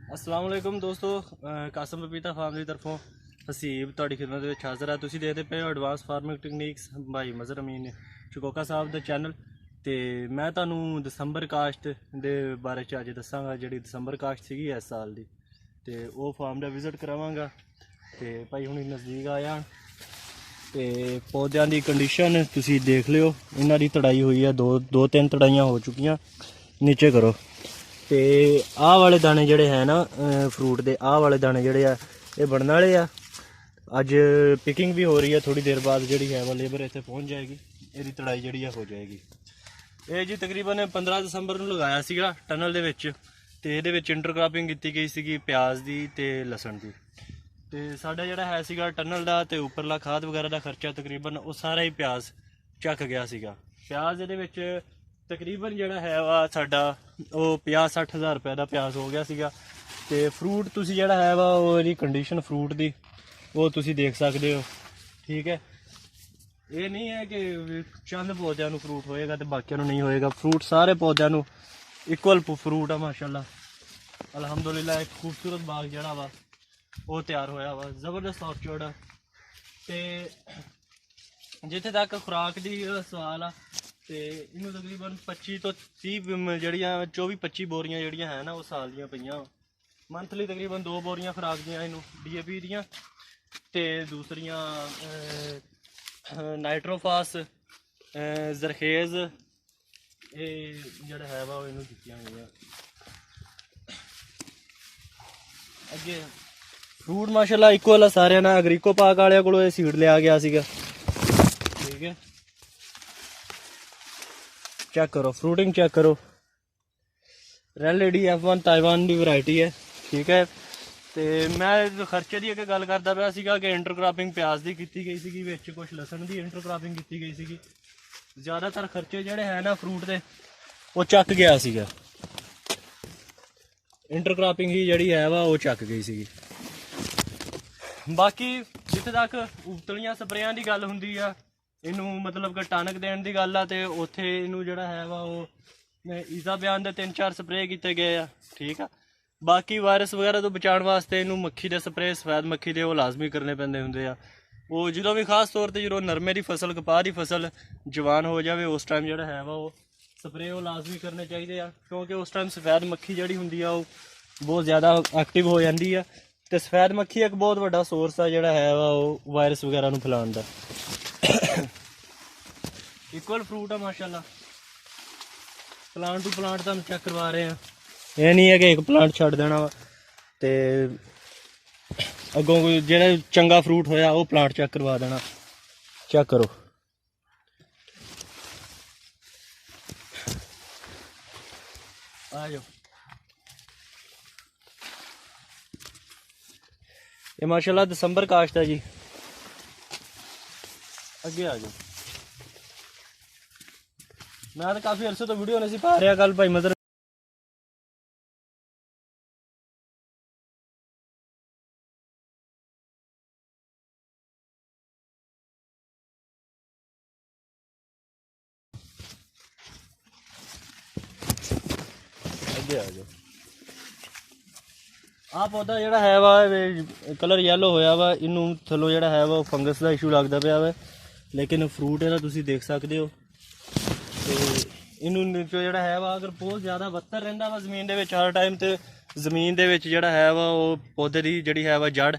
अस्सलाम वालेकुम दोस्तों, कासम पपीता फार्म की तरफों हसीब तुहाडी खिदमत विच हाज़र है। तुसीं देखदे पे हो एडवांस फार्मिंग टेक्नीक्स भाई मज़हर अमीन चकोका साहब दा चैनल। तो मैं तुहानू दसंबर काश्त दे बारे च अज दसांगा, जिहड़ी दसंबर काश्त सीगी इस साल दी। ते ओह फार्म दा विजिट करावांगा। ते भाई हुण नज़दीक आया ते पौधों की कंडीशन तुसीं देख लिओ। इन्हां दी तड़ाई हुई है, दो तीन तड़ाइयां हो चुकियां। नीचे करो। तो आह वाले दाने जड़े है ना फ्रूट के, आह वाले दाने जड़े आ ये बनने वाले आ। अज पिकिंग भी हो रही है, थोड़ी देर बाद जी है वो लेबर इतने पहुँच जाएगी, ये तड़ाई जी हो जाएगी। ये जी तकरीबन 15 दसंबर को लगाया सीगा टनल दे विच। ते इहदे विच इंटरक्रॉपिंग की गई सी प्याज की ते लसन की। तो साडा जिहड़ा है सीगा टनल का ते उपरला खाद वगैरह का खर्चा तकरीबन वो सारा ही प्याज झक गया सीगा। प्याज इहदे विच तकरीबन जिहड़ा है वा साडा वो 50-60 हज़ार रुपए का प्याज हो गया सीगा। ते फ्रूट तुसीं जिहड़ा है वा वो इहदी कंडीशन फ्रूट की वो तुसीं देख सकते हो। ठीक है, ये नहीं है कि चंद पौधों को फ्रूट होएगा तो बाकियों नहीं होएगा। फ्रूट सारे पौधों को इक्वल फ्रूट आ माशाल्लाह। अलहमदुलिल्लाह एक खूबसूरत बाग जड़ा वा वो तैयार होया वा, जबरदस्त ऑर्चर्ड। ते जिथे तक खुराक की सवाल आ तो इनू तकरीबन 25 तो 30 जड़ियाँ 24-25 बोरियां जड़ियाँ है ना वो साल दियाँ पईयां। मंथली तकरीबन 2 बोरियां खुराक दियां इनू DAP दियां ते दूसरियां नाइट्रोफास जरखेज ये जड़ा है वा इनू दित्तियां गईयां। अगे फ्रूट माशाल्लाह इक्वल है सारे ना। अगर इको पाक वाले को सीड लिया गया सीगा। ठीक है, चेक करो फ्रूटिंग चेक करो। रेड लेडी F1 ताइवान की वैरायटी है। ठीक है, तो मैं खर्चे की अगर गल करता पाया सीगा कि इंटरक्रॉपिंग प्याज की की गई सी, विच कुछ लसन की इंटरक्रॉपिंग की गई सी। ज़्यादातर खर्चे जोड़े है ना फ्रूट के वो चक गया सीगा। इंटरक्रॉपिंग ही जी है वा वो चक गई सी। बाकी जिथे तक उबतलियां स्प्रेयां की गल हुंदी आ, इनू मतलब कि टनक देने की गल आ तो उत्थे इनू जिहड़ा है वा वो ईजा बयान के 3-4 स्प्रे किए गए आ। ठीक है, बाकी वायरस वगैरह तो बचाने वास्ते इनू मक्खी के स्प्रे सफेद मक्खी के वो लाजमी करने पैंदे हुंदे आ। वो जो भी खास तौर पर जो नरमे की फसल कपाह की फसल जवान हो जाए उस टाइम जो है वो स्प्रे वो लाजमी करने चाहिए आ, क्योंकि उस टाइम सफेद मक्खी जी होंगी वो बहुत ज़्यादा एक्टिव हो जाती है। तो सफेद मक्खी एक बहुत बड़ा सोर्स है जोड़ा है वो वायरस वगैरह फैलाने का। इक्वल फ्रूट है माशाल्लाह। प्लांट टू प्लांट तुम चेक करवा रहे हैं, यह नहीं है कि एक प्लांट छड़ देना वा ते अगों कोई जो चंगा फ्रूट होया वो प्लांट चेक करवा देना। चेक करो, आ जाओ। ये माशाल्लाह दसंबर काश्त है जी। अगे आ जाओ। मैं तो काफ़ी अरसे तो वीडियो नहीं पा रहा। कल भाई मदर अगे आ जाओ। आ पौधा जोड़ा है वा कलर येलो होया वा, इनू थलो जोड़ा है वो फंगस का इशू लगता पाया वा, लेकिन फ्रूट इहदा तुसीं देख सकते हो। तो इनू नीचों जोड़ा है वा अगर बहुत ज़्यादा बदतर रहिंदा वा जमीन दे विच हर टाइम, तो जमीन दे विच जोड़ा है वा वो पौधे की जिहड़ी है वा जड़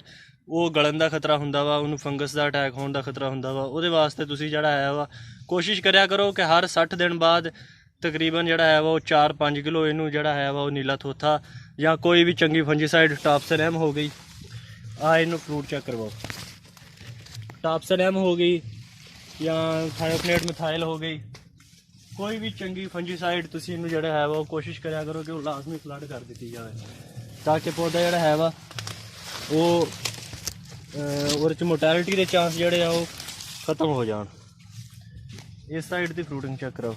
वो गलन का खतरा हुंदा वा, उन्होंने फंगस का अटैक होने का खतरा हुंदा वा। उहदे वास्ते तुसीं जिहड़ा है वा कोशिश करिया करो कि हर 60 दिन बाद तकरीबन जिहड़ा है वो 4-5 किलो इनू जिहड़ा है वो नीला थोथा या कोई भी चंगी फंजीसाइड टॉप्सन हो गई। आ इनू फ्रूट चेक करवाओ। टॉप्सन हो गई या थायोफनेट मिथाइल हो गई, कोई भी चंगी फंजीसाइड तुसीं इनू जिहड़ा है वो कोशिश करिया करो कि वो लाजमी फ्लड कर दी जाए, ताकि पौधा जिहड़ा है वा वो ਉਹਦੇ 'ਚ मोर्टैलिटी के चांस जोड़े आ वो खत्म हो जान। इस साइड की फ्रूटिंग चेक कराओ।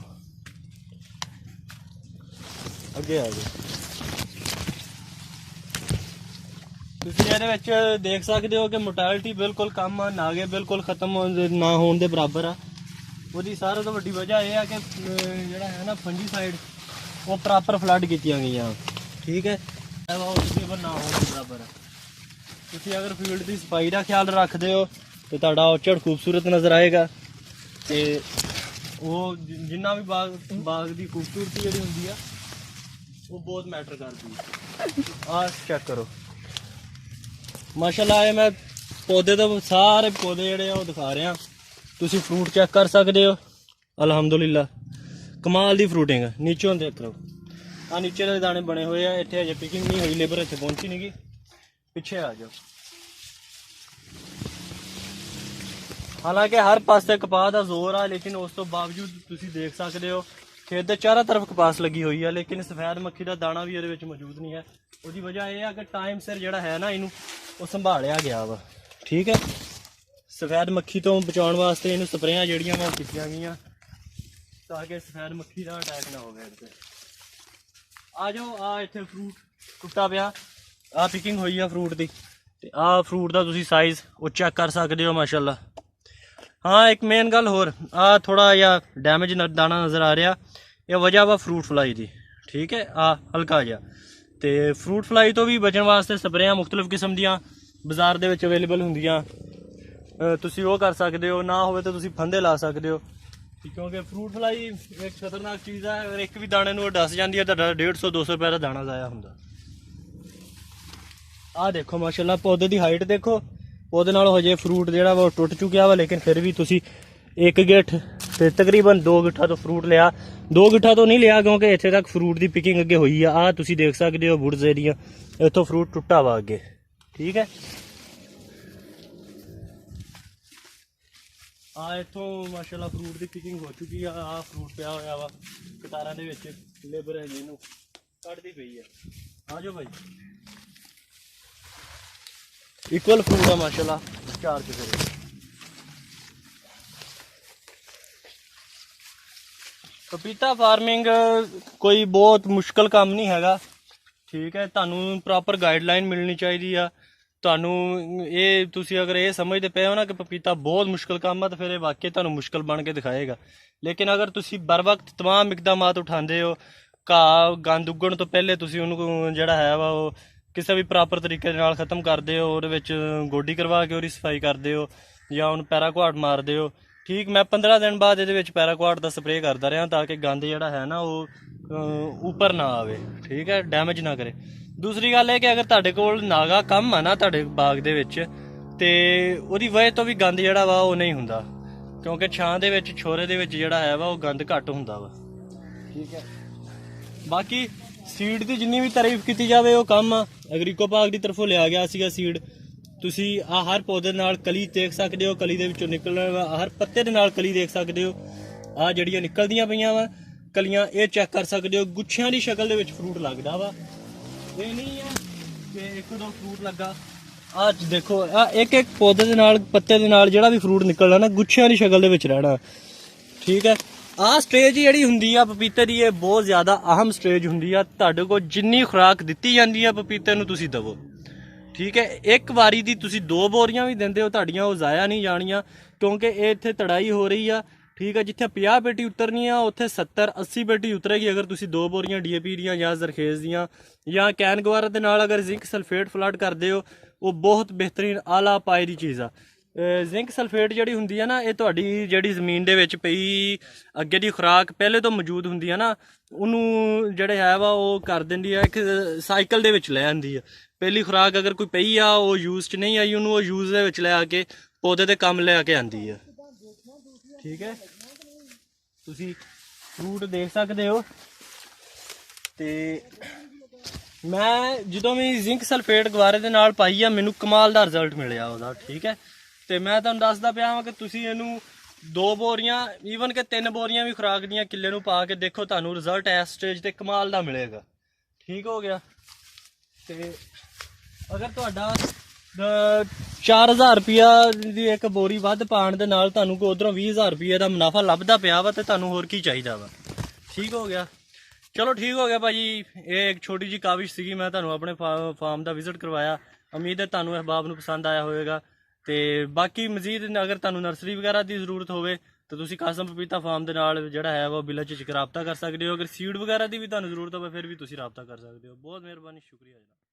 अगे आ जाओ। तुसीं ਇਹਦੇ ਵਿੱਚ देख सकते हो कि मोर्टैलिटी बिल्कुल कम आ, नागे बिल्कुल खत्म ना होने के बराबर आ। ਉਹਦੀ सारे तो वड्डी वजह यह है कि ਜਿਹੜਾ है ना फंजीसाइड वो प्रॉपर फ्लड कीतियां गईयां। ठीक है, ਆਊਟਡੋਰ ਨਾ ਹੋਣ ਦੇ ਬਰਾਬਰ ਹੈ। ਤੁਸੀਂ ਅਗਰ ਫੀਲਡ ਦੀ ਸਫਾਈ ਦਾ ਖਿਆਲ ਰੱਖਦੇ ਹੋ ਤੇ ਤੁਹਾਡਾ ਔਰਚਰਡ ਖੂਬਸੂਰਤ ਨਜ਼ਰ ਆਏਗਾ ਤੇ ਉਹ ਜਿੰਨਾ ਵੀ ਬਾਗ ਦੀ ਖੂਬਸੂਰਤੀ ਜਿਹੜੀ ਹੁੰਦੀ ਆ ਉਹ ਬਹੁਤ ਮੈਟਰ ਕਰਦੀ ਹੈ। ਆਹ ਚੈੱਕ ਕਰੋ ਮਾਸ਼ਾਅੱਲਾ, ਇਹ ਮੈਂ ਪੌਦੇ ਤੋਂ ਸਾਰੇ ਪੌਦੇ ਜਿਹੜੇ ਆ ਉਹ ਦਿਖਾ ਰਿਹਾ। ਤੁਸੀਂ ਫਰੂਟ ਚੈੱਕ ਕਰ ਸਕਦੇ ਹੋ, ਅਲਹਮਦੁਲਿਲਾ ਕਮਾਲ ਦੀ ਫਰੂਟਿੰਗ। ਨੀਚੋਂ ਦੇਖ ਲਓ, ਆ ਨੀਚੇ ਦੇ ਦਾਣੇ ਬਣੇ ਹੋਏ ਆ। ਇੱਥੇ ਅਜੇ ਪਿਕਿੰਗ ਨਹੀਂ ਹੋਈ, ਲੇਬਰ ਇੱਥੇ ਪਹੁੰਚੀ ਨਹੀਂ ਗਈ। ਪਿੱਛੇ ਆ ਜਾਓ। ਹਾਲਾਂਕਿ ਹਰ ਪਾਸੇ ਕਪਾਹ ਦਾ ਜ਼ੋਰ ਆ, ਲੇਕਿਨ ਉਸ ਤੋਂ ਬਾਵਜੂਦ ਤੁਸੀਂ ਦੇਖ ਸਕਦੇ ਹੋ ਖੇਤ ਦੇ ਚਾਰਾਂ ਤਰਫ ਕਪਾਸ ਲੱਗੀ ਹੋਈ ਆ, ਲੇਕਿਨ ਸਫੈਦ ਮੱਖੀ ਦਾ ਦਾਣਾ ਵੀ ਇਹਦੇ ਵਿੱਚ ਮੌਜੂਦ ਨਹੀਂ ਹੈ। ਉਹਦੀ ਵਜ੍ਹਾ ਇਹ ਆ ਕਿ ਟਾਈਮ ਸਿਰ ਜਿਹੜਾ ਹੈ ਨਾ ਇਹਨੂੰ ਉਹ ਸੰਭਾਲਿਆ ਗਿਆ ਵਾ। ਠੀਕ ਹੈ, ਸਫੈਦ ਮੱਖੀ ਤੋਂ ਬਚਾਉਣ ਵਾਸਤੇ ਇਹਨੂੰ ਸਪਰੇਆਂ ਜਿਹੜੀਆਂ ਵਾ ਕੀਤੀਆਂ ਗਈਆਂ ਤਾਂ ਕਿ ਸਫੈਦ ਮੱਖੀ ਦਾ ਅਟੈਕ ਨਾ ਹੋਵੇ ਇਹਦੇ ਤੇ। ਆ ਜਾਓ, ਆ ਇੱਥੇ ਫਰੂਟ ਟੁੱਟਾ ਪਿਆ, ਆ ਪਿਕਿੰਗ ਹੋਈ ਆ ਫਰੂਟ ਦੀ ਤੇ ਆ ਫਰੂਟ ਦਾ ਤੁਸੀਂ ਸਾਈਜ਼ ਉਹ ਚੈੱਕ ਕਰ ਸਕਦੇ ਹੋ ਮਾਸ਼ਾਅੱਲਾ। ਹਾਂ, ਇੱਕ ਮੇਨ ਗੱਲ ਹੋਰ, ਆ ਥੋੜਾ ਜਿਹਾ ਡੈਮੇਜ ਦਾਣਾ ਨਜ਼ਰ ਆ ਰਿਹਾ, ਇਹ ਵਜ੍ਹਾ ਵਾ ਫਰੂਟ ਫਲਾਈ ਦੀ। ਠੀਕ ਹੈ, ਆ ਹਲਕਾ ਜਿਹਾ। ਤੇ ਫਰੂਟ ਫਲਾਈ ਤੋਂ ਵੀ ਬਚਣ ਵਾਸਤੇ ਸਪਰੇਆਂ ਮੁਖਤਲਿਫ ਕਿਸਮ ਦੀਆਂ ਬਾਜ਼ਾਰ ਦੇ ਵਿੱਚ ਅਵੇਲੇਬਲ ਹੁੰਦੀਆਂ, ਤੁਸੀਂ ਉਹ ਕਰ ਸਕਦੇ ਹੋ। ਨਾ ਹੋਵੇ ਤਾਂ ਤੁਸੀਂ ਫੰਦੇ ਲਾ ਸਕਦੇ ਹੋ, ਕਿਉਂਕਿ ਫਰੂਟ ਫਲਾਈ ਇੱਕ ਖਤਰਨਾਕ ਚੀਜ਼ ਹੈ। ਅਗਰ ਇੱਕ ਵੀ ਦਾਣੇ ਨੂੰ ਉਹ ਡਸ ਜਾਂਦੀ ਹੈ ਤਾਂ 150-200 ਰੁਪਏ ਦਾ ਦਾਣਾ ਜ਼ਾਇਆ ਹੁੰਦਾ। ਆਹ ਦੇਖੋ ਮਾਸ਼ਾਅੱਲਾ, ਪੌਦੇ ਦੀ ਹਾਈਟ ਦੇਖੋ। ਉਹਦੇ ਨਾਲ ਹਜੇ ਫਰੂਟ ਜਿਹੜਾ ਵਾ ਉਹ ਟੁੱਟ ਚੁੱਕਿਆ ਵਾ, ਲੇਕਿਨ ਫਿਰ ਵੀ ਤੁਸੀਂ ਇੱਕ ਗਿੱਠ ਤੇ ਤਕਰੀਬਨ 2 ਗਿੱਠਾਂ ਤੋਂ ਫਰੂਟ ਲਿਆ। 2 ਗਿੱਠਾਂ ਤੋਂ ਨਹੀਂ ਲਿਆ ਕਿਉਂਕਿ ਇੱਥੇ ਤੱਕ ਫਰੂਟ ਦੀ ਪਿਕਿੰਗ ਅੱਗੇ ਹੋਈ ਆ। ਆਹ ਤੁਸੀਂ ਦੇਖ ਸਕਦੇ ਹੋ ਵੁੱਡਸ ਏਰੀਆ, ਇੱਥੋਂ ਫਰੂਟ ਟੁੱਟਾ ਵਾ ਅੱਗੇ। ਠੀਕ ਹੈ, ਆ ਇੱਥੋਂ ਮਾਸ਼ਾਅੱਲਾ ਫਰੂਟ ਦੀ ਪਿਕਿੰਗ ਹੋ ਚੁੱਕੀ ਆ। ਆਹ ਫਰੂਟ ਪਿਆ ਹੋਇਆ ਵਾ ਕਤਾਰਾਂ ਦੇ ਵਿੱਚ, ਲੇਬਰ ਹੈ ਜਿਹਨੂੰ ਕੱਢਦੀ ਪਈ ਹੈ। ਆ ਜਾਓ ਭਾਈ, ਇਕੁਅਲ ਫਰੂਟ ਆ ਮਾਸ਼ਾਅੱਲਾ, 4 ਕਿਸੇ। ਪਪੀਤਾ ਫਾਰਮਿੰਗ ਕੋਈ ਬਹੁਤ ਮੁਸ਼ਕਲ ਕੰਮ ਨਹੀਂ ਹੈਗਾ। ਠੀਕ ਹੈ, ਤੁਹਾਨੂੰ ਪ੍ਰੋਪਰ ਗਾਈਡਲਾਈਨ ਮਿਲਣੀ ਚਾਹੀਦੀ ਆ। ਤੁਹਾਨੂੰ ਇਹ ਤੁਸੀਂ ਅਗਰ ਇਹ ਸਮਝਦੇ ਪਏ ਹੋ ਨਾ ਕਿ ਪਪੀਤਾ ਬਹੁਤ ਮੁਸ਼ਕਲ ਕੰਮ ਆ, ਤਾਂ ਫਿਰ ਇਹ ਵਾਕਈ ਤੁਹਾਨੂੰ ਮੁਸ਼ਕਲ ਬਣ ਕੇ ਦਿਖਾਏਗਾ। ਲੇਕਿਨ ਅਗਰ ਤੁਸੀਂ ਬਰ ਵਕਤ ਤਮਾਮ ਇਕਦਾਮਾਤ ਉਠਾਉਂਦੇ ਹੋ, ਘਾਹ ਗੰਦ ਉੱਗਣ ਤੋਂ ਪਹਿਲੇ ਤੁਸੀਂ ਉਹਨੂੰ ਜਿਹੜਾ ਹੈ ਵਾ ਉਹ ਕਿਸੇ ਵੀ ਪ੍ਰੋਪਰ ਤਰੀਕੇ ਦੇ ਨਾਲ ਖ਼ਤਮ ਕਰਦੇ ਹੋ, ਉਹਦੇ ਵਿੱਚ ਗੋਡੀ ਕਰਵਾ ਕੇ ਉਹਦੀ ਸਫਾਈ ਕਰਦੇ ਹੋ ਜਾਂ ਉਹਨੂੰ ਪੈਰਾਕੁਆਟ ਮਾਰਦੇ ਹੋ। ਠੀਕ, ਮੈਂ 15 ਦਿਨ ਬਾਅਦ ਇਹਦੇ ਵਿੱਚ ਪੈਰਾਕੁਆਟ ਦਾ ਸਪਰੇਅ ਕਰਦਾ ਰਿਹਾ ਤਾਂ ਕਿ ਗੰਦ ਜਿਹੜਾ ਹੈ ਨਾ ਉਹ ਉੱਪਰ ਨਾ ਆਵੇ। ਠੀਕ ਹੈ, ਡੈਮੇਜ ਨਾ ਕਰੇ। ਦੂਸਰੀ ਗੱਲ ਇਹ ਕਿ ਅਗਰ ਤੁਹਾਡੇ ਕੋਲ ਨਾਗਾ ਕੰਮ ਆ ਨਾ ਤੁਹਾਡੇ ਬਾਗ ਦੇ ਵਿੱਚ, ਤੇ ਉਹਦੀ ਵਜ੍ਹਾ ਤੋਂ ਵੀ ਗੰਦ ਜਿਹੜਾ ਵਾ ਉਹ ਨਹੀਂ ਹੁੰਦਾ, ਕਿਉਂਕਿ ਛਾਂ ਦੇ ਵਿੱਚ ਛੋਰੇ ਦੇ ਵਿੱਚ ਜਿਹੜਾ ਹੈ ਵਾ ਉਹ ਗੰਦ ਘੱਟ ਹੁੰਦਾ ਵਾ। ਠੀਕ ਹੈ, ਬਾਕੀ ਸੀਡ ਦੀ ਜਿੰਨੀ ਵੀ ਤਾਰੀਫ ਕੀਤੀ ਜਾਵੇ ਉਹ ਕੰਮ ਆ। ਐਗਰੀਕੋ ਪਾਰਕ ਦੀ ਤਰਫੋਂ ਲਿਆ ਗਿਆ ਸੀਗਾ ਸੀਡ। ਤੁਸੀਂ ਆ ਹਰ ਪੌਦੇ ਨਾਲ ਕਲੀ ਦੇਖ ਸਕਦੇ ਹੋ, ਕਲੀ ਦੇ ਵਿੱਚੋਂ ਨਿਕਲਣਾ ਹਰ ਪੱਤੇ ਦੇ ਨਾਲ ਕਲੀ ਦੇਖ ਸਕਦੇ ਹੋ। ਆ ਜਿਹੜੀਆਂ ਨਿਕਲਦੀਆਂ ਪਈਆਂ ਵਾ ਕਲੀਆਂ, ਇਹ ਚੈੱਕ ਕਰ ਸਕਦੇ ਹੋ। ਗੁੱਛਿਆਂ ਦੀ ਸ਼ਕਲ ਦੇ ਵਿੱਚ ਫਰੂਟ ਲੱਗਦਾ ਵਾ, ਇਹ ਨਹੀਂ ਹੈ ਕਿ 1-2 ਫਰੂਟ ਲੱਗਾ। ਆਹ ਦੇਖੋ, ਆ ਇੱਕ ਪੌਦੇ ਦੇ ਨਾਲ ਪੱਤੇ ਦੇ ਨਾਲ ਜਿਹੜਾ ਵੀ ਫਰੂਟ ਨਿਕਲਣਾ ਨਾ ਗੁੱਛਿਆਂ ਦੀ ਸ਼ਕਲ ਦੇ ਵਿੱਚ ਰਹਿਣਾ। ਠੀਕ ਹੈ, ਆਹ ਸਟੇਜ ਜਿਹੜੀ ਹੁੰਦੀ ਆ ਪਪੀਤੇ ਦੀ, ਇਹ ਬਹੁਤ ਜ਼ਿਆਦਾ ਅਹਿਮ ਸਟੇਜ ਹੁੰਦੀ ਆ। ਤੁਹਾਡੇ ਕੋਲ ਜਿੰਨੀ ਖੁਰਾਕ ਦਿੱਤੀ ਜਾਂਦੀ ਆ ਪਪੀਤੇ ਨੂੰ ਤੁਸੀਂ ਦਵੋ। ਠੀਕ ਹੈ, ਇੱਕ ਵਾਰੀ ਦੀ ਤੁਸੀਂ 2 ਬੋਰੀਆਂ ਵੀ ਦਿੰਦੇ ਹੋ, ਤੁਹਾਡੀਆਂ ਉਹ ਜ਼ਾਇਆ ਨਹੀਂ ਜਾਣੀਆਂ, ਕਿਉਂਕਿ ਇਹ ਇੱਥੇ ਤੜਾਈ ਹੋ ਰਹੀ ਆ। ਠੀਕ ਹੈ, ਜਿੱਥੇ 50 ਪੇਟੀ ਉਤਰਨੀ ਆ ਉੱਥੇ 70-80 ਪੇਟੀ ਉਤਰੇਗੀ ਅਗਰ ਤੁਸੀਂ 2 ਬੋਰੀਆਂ DAP ਦੀਆਂ ਜਾਂ ਜ਼ਰਖੇਜ਼ ਦੀਆਂ ਜਾਂ ਕੈਨ ਗਵਾਰਾ ਦੇ ਨਾਲ ਅਗਰ ਜ਼ਿੰਕ ਸਲਫੇਟ ਫਲੱਡ ਕਰਦੇ ਹੋ। ਉਹ ਬਹੁਤ ਬਿਹਤਰੀਨ ਆਲਾ ਪਾਏ ਦੀ ਚੀਜ਼ ਆ। ਜ਼ਿੰਕ ਸਲਫੇਟ ਜਿਹੜੀ ਹੁੰਦੀ ਆ ਨਾ, ਇਹ ਤੁਹਾਡੀ ਜਿਹੜੀ ਜ਼ਮੀਨ ਦੇ ਵਿੱਚ ਪਈ ਅੱਗੇ ਦੀ ਖੁਰਾਕ ਪਹਿਲੇ ਤੋਂ ਮੌਜੂਦ ਹੁੰਦੀ ਆ ਨਾ, ਉਹਨੂੰ ਜਿਹੜੇ ਹੈ ਵਾ ਉਹ ਕਰ ਦਿੰਦੀ ਆ, ਇੱਕ ਸਾਈਕਲ ਦੇ ਵਿੱਚ ਲੈ ਆਉਂਦੀ ਆ। ਪਹਿਲੀ ਖੁਰਾਕ ਅਗਰ ਕੋਈ ਪਈ ਆ ਉਹ ਯੂਜ਼ 'ਚ ਨਹੀਂ ਆਈ, ਉਹਨੂੰ ਉਹ ਯੂਜ਼ ਦੇ ਵਿੱਚ ਲੈ ਆ ਕੇ ਪੌਦੇ ਦੇ ਕੰਮ ਲੈ ਕੇ ਆਉਂਦੀ ਆ। ਠੀਕ ਹੈ, ਤੁਸੀਂ ਫਰੂਟ ਦੇਖ ਸਕਦੇ ਹੋ। ਤੇ ਮੈਂ ਜਦੋਂ ਵੀ ਜ਼ਿੰਕ ਸਲਫੇਟ ਗਵਾਰੇ ਦੇ ਨਾਲ ਪਾਈ ਆ, ਮੈਨੂੰ ਕਮਾਲ ਦਾ ਰਿਜ਼ਲਟ ਮਿਲਿਆ ਉਹਦਾ। ਠੀਕ ਹੈ, ਤੇ ਮੈਂ ਤੁਹਾਨੂੰ ਦੱਸਦਾ ਪਿਆ ਹਾਂ ਕਿ ਤੁਸੀਂ ਇਹਨੂੰ 2 ਬੋਰੀਆਂ ਈਵਨ ਕਿ 3 ਬੋਰੀਆਂ ਵੀ ਖੁਰਾਕ ਦੀਆਂ ਕਿੱਲੇ ਨੂੰ ਪਾ ਕੇ ਦੇਖੋ, ਤੁਹਾਨੂੰ ਰਿਜ਼ਲਟ ਇਸ ਸਟੇਜ ਤੇ ਕਮਾਲ ਦਾ ਮਿਲੇਗਾ। ਠੀਕ ਹੋ ਗਿਆ। ਤੇ ਅਗਰ ਤੁਹਾਡਾ 4000 ਰੁਪਇਆ ਦੀ ਇੱਕ ਬੋਰੀ ਵੱਧ ਪਾਉਣ ਦੇ ਨਾਲ ਤੁਹਾਨੂੰ ਕੋਈ ਉਧਰੋਂ 20000 ਰੁਪਏ ਦਾ ਮੁਨਾਫਾ ਲੱਭਦਾ ਪਿਆ ਵਾ, ਤੇ ਤੁਹਾਨੂੰ ਹੋਰ ਕੀ ਚਾਹੀਦਾ ਵਾ। ਠੀਕ ਹੋ ਗਿਆ, ਚਲੋ ਠੀਕ ਹੋ ਗਿਆ ਭਾਜੀ। ਇਹ ਇੱਕ ਛੋਟੀ ਜਿਹੀ ਕਾਵਿਸ਼ ਸੀਗੀ, ਮੈਂ ਤੁਹਾਨੂੰ ਆਪਣੇ ਫਾਰਮ ਦਾ ਵਿਜ਼ਿਟ ਕਰਵਾਇਆ। ਉਮੀਦ ਹੈ ਤੁਹਾਨੂੰ ਅਹਿਬਾਬ ਨੂੰ ਪਸੰਦ ਆਇਆ ਹੋਵੇਗਾ। ਤੇ ਬਾਕੀ ਮਜ਼ੀਦ ਅਗਰ ਤੁਹਾਨੂੰ ਨਰਸਰੀ ਵਗੈਰਾ ਦੀ ਜ਼ਰੂਰਤ ਹੋਵੇ ਤਾਂ ਤੁਸੀਂ ਕਾਸਮ ਪਪੀਤਾ ਫਾਰਮ ਦੇ ਨਾਲ ਜਿਹੜਾ ਹੈ ਉਹ ਬਿਲਾ ਝਿਜਕ ਰਾਬਤਾ ਕਰ ਸਕਦੇ ਹੋ। ਅਗਰ ਸੀਡ ਵਗੈਰਾ ਦੀ ਵੀ ਤੁਹਾਨੂੰ ਜ਼ਰੂਰਤ ਹੋਵੇ ਫਿਰ ਵੀ ਤੁਸੀਂ ਰਾਬਤਾ ਕਰ ਸਕਦੇ ਹੋ। ਬਹੁਤ ਮਿਹਰਬਾਨੀ, ਸ਼ੁਕਰੀਆ ਜਨਾਬ।